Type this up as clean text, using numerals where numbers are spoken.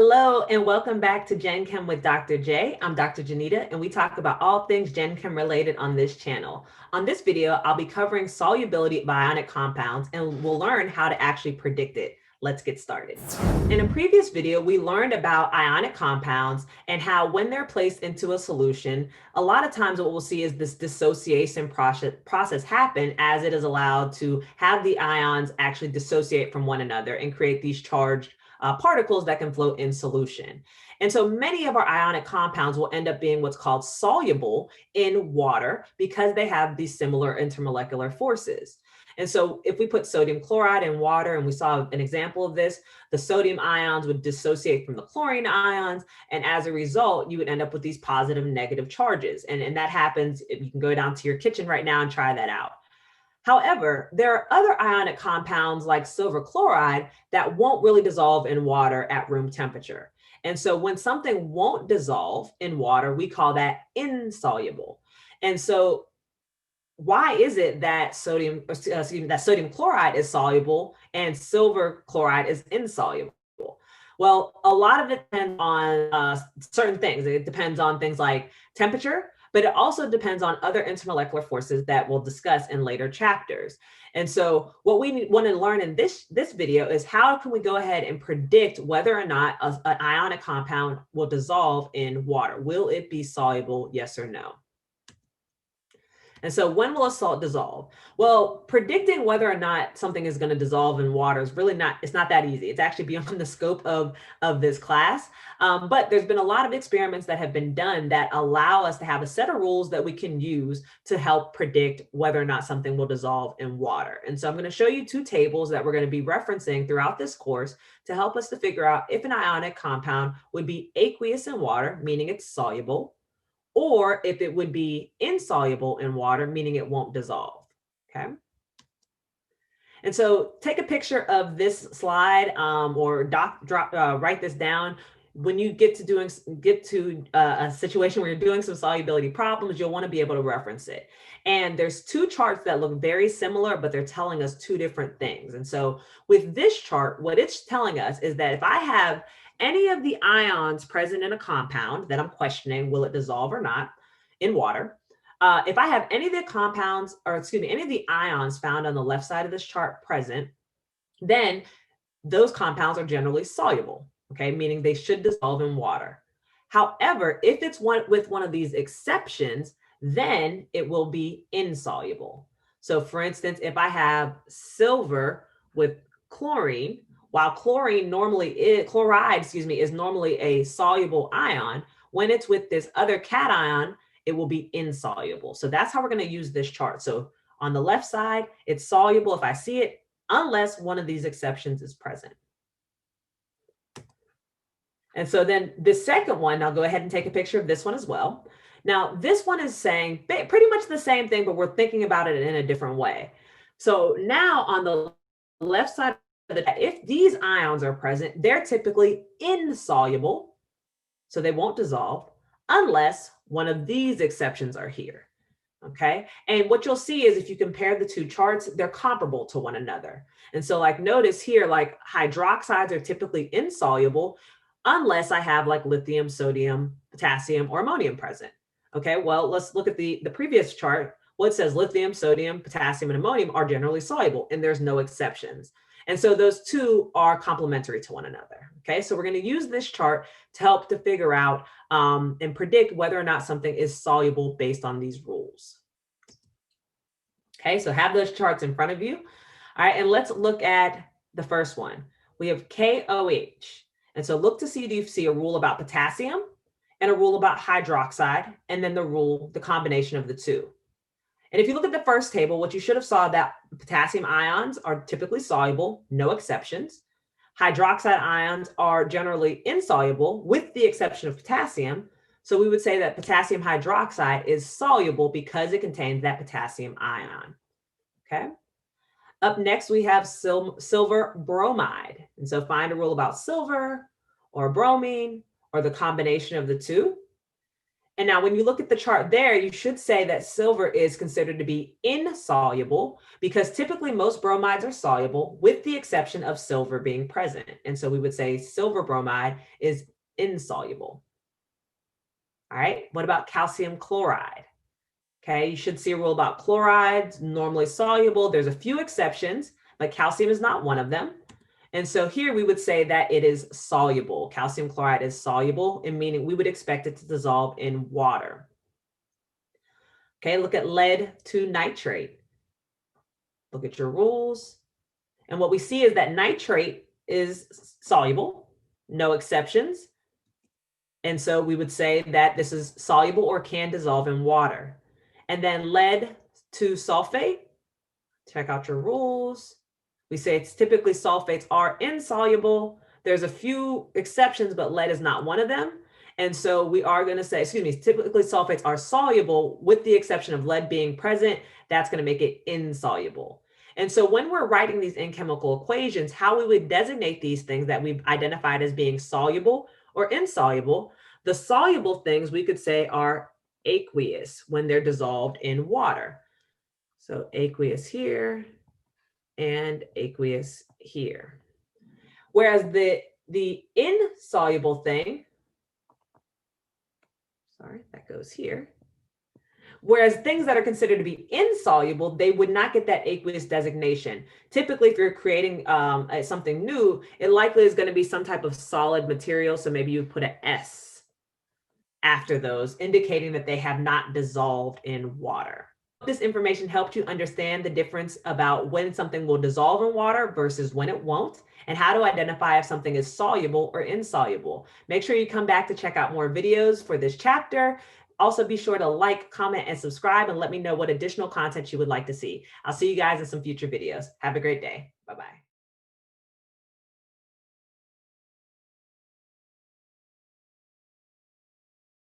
Hello and welcome back to Gen Chem with Dr. J. I'm Dr. Janita and we talk about all things Gen Chem related on this channel. On this video, I'll be covering solubility of ionic compounds and we'll learn how to actually predict it. Let's get started. In a previous video, we learned about ionic compounds and how when they're placed into a solution, a lot of times what we'll see is this dissociation process happen as it is allowed to have the ions actually dissociate from one another and create these charged particles that can float in solution. And so many of our ionic compounds will end up being what's called soluble in water because they have these similar intermolecular forces. And so if we put sodium chloride in water, and we saw an example of this, the sodium ions would dissociate from the chlorine ions. And as a result, you would end up with these positive and negative charges. And that happens, if you can go down to your kitchen right now and try that out. However, there are other ionic compounds like silver chloride that won't really dissolve in water at room temperature. And so when something won't dissolve in water, we call that insoluble. And so why is it that sodium chloride is soluble and silver chloride is insoluble? Well, a lot of it depends on certain things. It depends on things like temperature, but it also depends on other intermolecular forces that we'll discuss in later chapters. And so what we want to learn in this video is how can we go ahead and predict whether or not an ionic compound will dissolve in water? Will it be soluble, yes or no? And so when will a salt dissolve? Well, predicting whether or not something is going to dissolve in water is really it's not that easy. It's actually beyond the scope of this class. But there's been a lot of experiments that have been done that allow us to have a set of rules that we can use to help predict whether or not something will dissolve in water. And so I'm going to show you two tables that we're going to be referencing throughout this course to help us to figure out if an ionic compound would be aqueous in water, meaning it's soluble, or if it would be insoluble in water, meaning it won't dissolve, okay? And so take a picture of this slide or write this down. When you get to a situation where you're doing some solubility problems, you'll want to be able to reference it. And there's two charts that look very similar, but they're telling us two different things. And so with this chart, what it's telling us is that if I have any of the ions present in a compound that I'm questioning, will it dissolve or not in water? If I have any of the compounds, or excuse me, any of the ions found on the left side of this chart present, then those compounds are generally soluble, okay? Meaning they should dissolve in water. However, if it's with one of these exceptions, then it will be insoluble. So for instance, if I have silver with chlorine, while chloride is normally a soluble ion, when it's with this other cation, it will be insoluble. So that's how we're going to use this chart. So on the left side, it's soluble if I see it, unless one of these exceptions is present. And so then the second one, I'll go ahead and take a picture of this one as well. Now, this one is saying pretty much the same thing, but we're thinking about it in a different way. So now on the left side, if these ions are present, they're typically insoluble, so they won't dissolve unless one of these exceptions are here, okay? And what you'll see is if you compare the two charts, they're comparable to one another. And so like notice here, like hydroxides are typically insoluble unless I have like lithium, sodium, potassium, or ammonium present, okay? Well, let's look at the previous chart. Well, it says lithium, sodium, potassium, and ammonium are generally soluble, and there's no exceptions. And so those two are complementary to one another, okay? So we're going to use this chart to help to figure out and predict whether or not something is soluble based on these rules. Okay, so have those charts in front of you. All right, and let's look at the first one. We have KOH. And so look to see if you see a rule about potassium and a rule about hydroxide, and then the combination of the two. And if you look at the first table, what you should have saw that potassium ions are typically soluble, no exceptions. Hydroxide ions are generally insoluble with the exception of potassium. So we would say that potassium hydroxide is soluble because it contains that potassium ion, okay? Up next, we have silver bromide. And so find a rule about silver or bromine or the combination of the two. And now when you look at the chart there, you should say that silver is considered to be insoluble because typically most bromides are soluble with the exception of silver being present. And so we would say silver bromide is insoluble. All right, what about calcium chloride? Okay, you should see a rule about chlorides, normally soluble. There's a few exceptions, but calcium is not one of them. And so here we would say that it is soluble. Calcium chloride is soluble, and meaning we would expect it to dissolve in water. Okay, look at lead to nitrate. Look at your rules. And what we see is that nitrate is soluble, no exceptions. And so we would say that this is soluble or can dissolve in water. And then lead to sulfate, check out your rules. We say it's typically sulfates are insoluble. There's a few exceptions, but lead is not one of them. And so we are going to say, typically sulfates are soluble with the exception of lead being present. That's going to make it insoluble. And so when we're writing these in chemical equations, how we would designate these things that we've identified as being soluble or insoluble, the soluble things we could say are aqueous when they're dissolved in water. So aqueous here and aqueous here. Whereas the insoluble thing, sorry, that goes here. Whereas things that are considered to be insoluble, they would not get that aqueous designation. Typically, if you're creating something new, it likely is going to be some type of solid material. So maybe you put an S after those, indicating that they have not dissolved in water. This information helped you understand the difference about when something will dissolve in water versus when it won't, and how to identify if something is soluble or insoluble. Make sure you come back to check out more videos for this chapter. Also, be sure to like, comment, and subscribe, and let me know what additional content you would like to see. I'll see you guys in some future videos. Have a great day. Bye-bye.